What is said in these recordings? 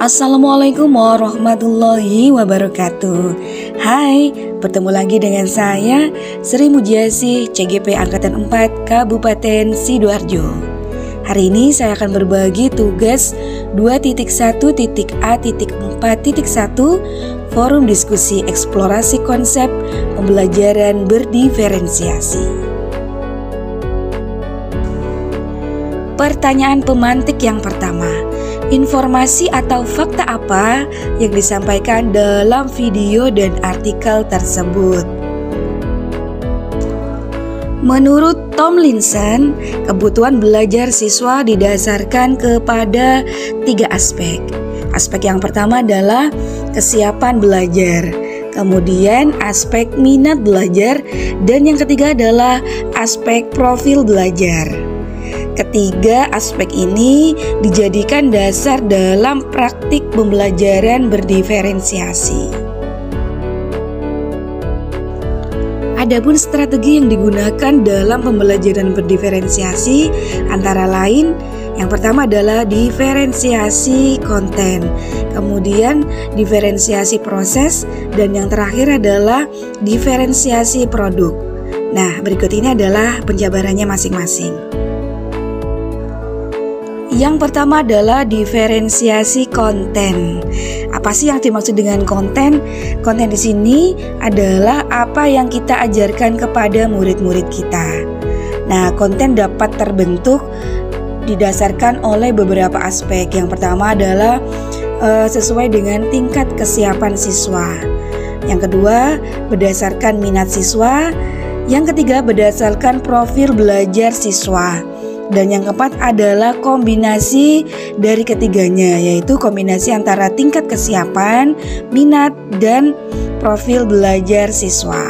Assalamualaikum warahmatullahi wabarakatuh. Hai, bertemu lagi dengan saya Sri Mujiasih, CGP Angkatan 4 Kabupaten Sidoarjo. Hari ini saya akan berbagi tugas 2.1.A.4.1 Forum Diskusi Eksplorasi Konsep Pembelajaran Berdiferensiasi. Pertanyaan pemantik yang pertama, informasi atau fakta apa yang disampaikan dalam video dan artikel tersebut? Menurut Tomlinson, kebutuhan belajar siswa didasarkan kepada 3 aspek. Aspek yang pertama adalah kesiapan belajar, kemudian aspek minat belajar, dan yang ketiga adalah aspek profil belajar. Ketiga aspek ini dijadikan dasar dalam praktik pembelajaran berdiferensiasi. Adapun strategi yang digunakan dalam pembelajaran berdiferensiasi antara lain, yang pertama adalah diferensiasi konten, kemudian diferensiasi proses, dan yang terakhir adalah diferensiasi produk. Nah, berikut ini adalah penjabarannya masing-masing. Yang pertama adalah diferensiasi konten. Apa sih yang dimaksud dengan konten? Konten di sini adalah apa yang kita ajarkan kepada murid-murid kita. Nah, konten dapat terbentuk didasarkan oleh beberapa aspek. Yang pertama adalah sesuai dengan tingkat kesiapan siswa. Yang kedua, berdasarkan minat siswa. Yang ketiga, berdasarkan profil belajar siswa. Dan yang keempat adalah kombinasi dari ketiganya, yaitu kombinasi antara tingkat kesiapan, minat, dan profil belajar siswa.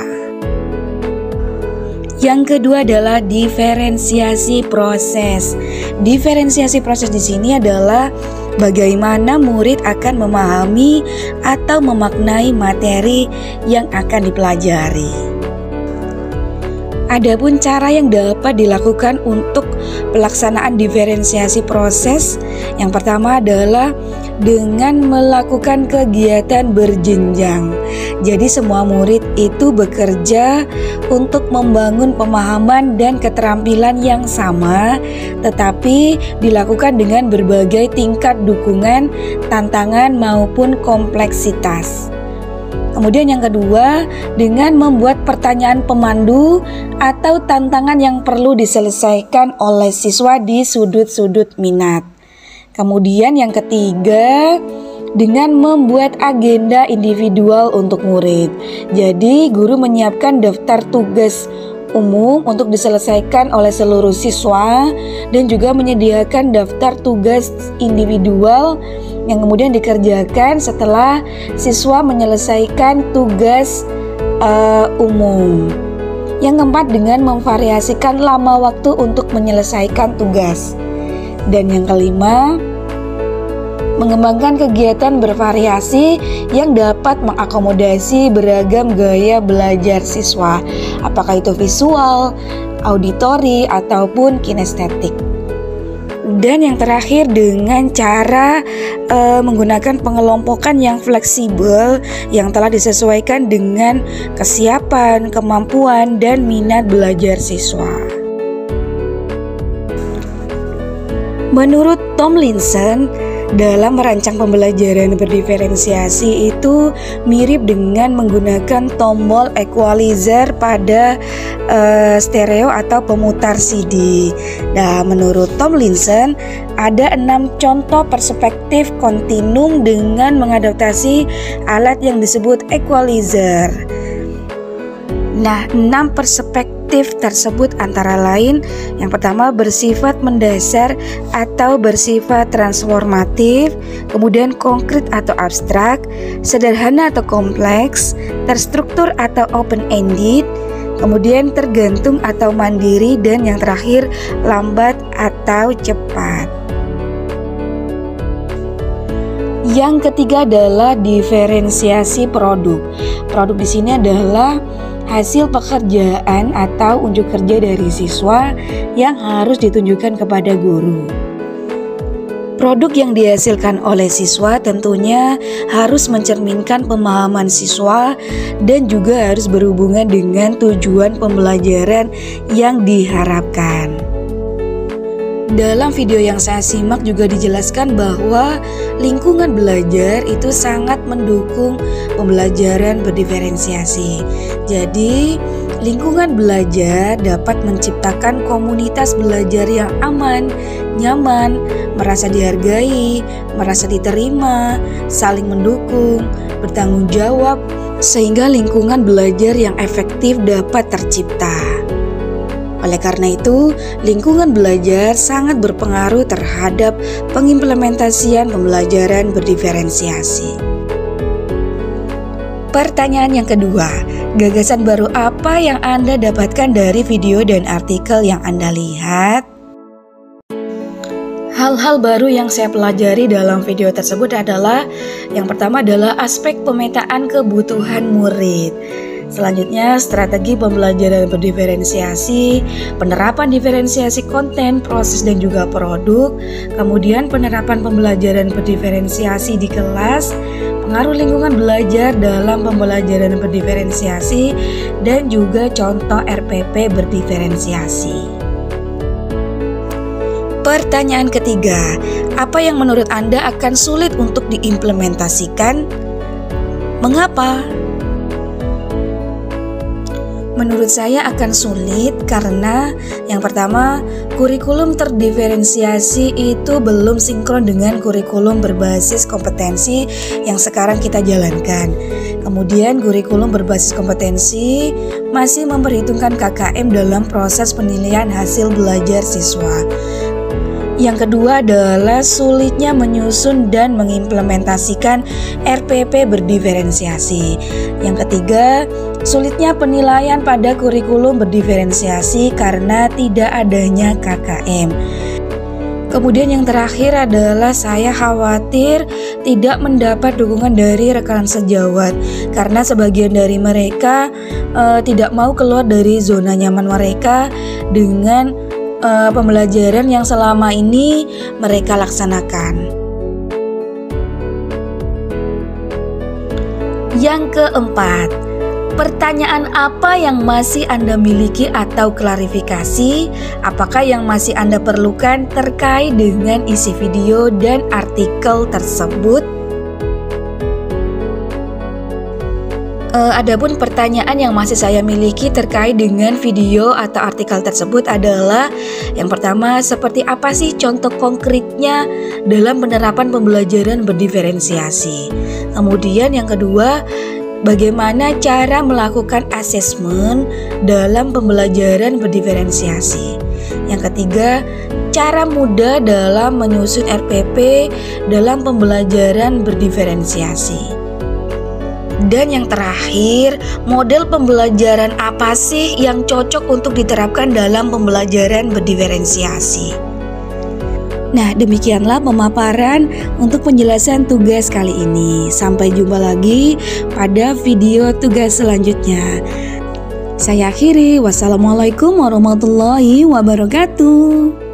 Yang kedua adalah diferensiasi proses. Diferensiasi proses di sini adalah bagaimana murid akan memahami atau memaknai materi yang akan dipelajari. Adapun cara yang dapat dilakukan untuk pelaksanaan diferensiasi proses, yang pertama adalah dengan melakukan kegiatan berjenjang. Jadi semua murid itu bekerja untuk membangun pemahaman dan keterampilan yang sama, tetapi dilakukan dengan berbagai tingkat dukungan, tantangan maupun kompleksitas. Kemudian yang kedua, dengan membuat pertanyaan pemandu atau tantangan yang perlu diselesaikan oleh siswa di sudut-sudut minat. Kemudian yang ketiga, dengan membuat agenda individual untuk murid. Jadi guru menyiapkan daftar tugas umum untuk diselesaikan oleh seluruh siswa dan juga menyediakan daftar tugas individual yang kemudian dikerjakan setelah siswa menyelesaikan tugas umum. Yang keempat, dengan memvariasikan lama waktu untuk menyelesaikan tugas. Dan yang kelima, mengembangkan kegiatan bervariasi yang dapat mengakomodasi beragam gaya belajar siswa, apakah itu visual, auditori, ataupun kinestetik. Dan yang terakhir, dengan cara menggunakan pengelompokan yang fleksibel yang telah disesuaikan dengan kesiapan, kemampuan, dan minat belajar siswa. Menurut Tomlinson, dalam merancang pembelajaran berdiferensiasi itu mirip dengan menggunakan tombol equalizer pada stereo atau pemutar CD. Nah, menurut Tomlinson ada 6 contoh perspektif kontinum dengan mengadaptasi alat yang disebut equalizer. Nah, 6 perspektif tersebut antara lain, yang pertama bersifat mendasar atau bersifat transformatif, kemudian konkret atau abstrak, sederhana atau kompleks, terstruktur atau open-ended, kemudian tergantung atau mandiri, dan yang terakhir lambat atau cepat. Yang ketiga adalah diferensiasi produk. Produk di sini adalah hasil pekerjaan atau unjuk kerja dari siswa yang harus ditunjukkan kepada guru. Produk yang dihasilkan oleh siswa tentunya harus mencerminkan pemahaman siswa dan juga harus berhubungan dengan tujuan pembelajaran yang diharapkan. Dalam video yang saya simak juga dijelaskan bahwa lingkungan belajar itu sangat mendukung pembelajaran berdiferensiasi. Jadi, lingkungan belajar dapat menciptakan komunitas belajar yang aman, nyaman, merasa dihargai, merasa diterima, saling mendukung, bertanggung jawab, sehingga lingkungan belajar yang efektif dapat tercipta. Oleh karena itu, lingkungan belajar sangat berpengaruh terhadap pengimplementasian pembelajaran berdiferensiasi. Pertanyaan yang kedua, gagasan baru apa yang Anda dapatkan dari video dan artikel yang Anda lihat? Hal-hal baru yang saya pelajari dalam video tersebut adalah yang pertama adalah aspek pemetaan kebutuhan murid. Selanjutnya, strategi pembelajaran berdiferensiasi, penerapan diferensiasi konten, proses dan juga produk, kemudian penerapan pembelajaran berdiferensiasi di kelas, pengaruh lingkungan belajar dalam pembelajaran berdiferensiasi, dan juga contoh RPP berdiferensiasi. Pertanyaan ketiga, apa yang menurut Anda akan sulit untuk diimplementasikan? Mengapa? Menurut saya akan sulit karena yang pertama, kurikulum terdiferensiasi itu belum sinkron dengan kurikulum berbasis kompetensi yang sekarang kita jalankan. Kemudian kurikulum berbasis kompetensi masih memperhitungkan KKM dalam proses penilaian hasil belajar siswa. Yang kedua adalah sulitnya menyusun dan mengimplementasikan RPP berdiferensiasi. Yang ketiga, sulitnya penilaian pada kurikulum berdiferensiasi karena tidak adanya KKM. Kemudian yang terakhir adalah saya khawatir tidak mendapat dukungan dari rekan sejawat karena sebagian dari mereka tidak mau keluar dari zona nyaman mereka dengan pembelajaran yang selama ini mereka laksanakan. Yang keempat, pertanyaan apa yang masih Anda miliki atau klarifikasi? Apakah yang masih Anda perlukan terkait dengan isi video dan artikel tersebut? Adapun pertanyaan yang masih saya miliki terkait dengan video atau artikel tersebut adalah yang pertama, seperti apa sih contoh konkretnya dalam penerapan pembelajaran berdiferensiasi? Kemudian yang kedua, bagaimana cara melakukan asesmen dalam pembelajaran berdiferensiasi? Yang ketiga, cara mudah dalam menyusun RPP dalam pembelajaran berdiferensiasi. Dan yang terakhir, model pembelajaran apa sih yang cocok untuk diterapkan dalam pembelajaran berdiferensiasi? Nah, demikianlah pemaparan untuk penjelasan tugas kali ini. Sampai jumpa lagi pada video tugas selanjutnya. Saya akhiri, wassalamualaikum warahmatullahi wabarakatuh.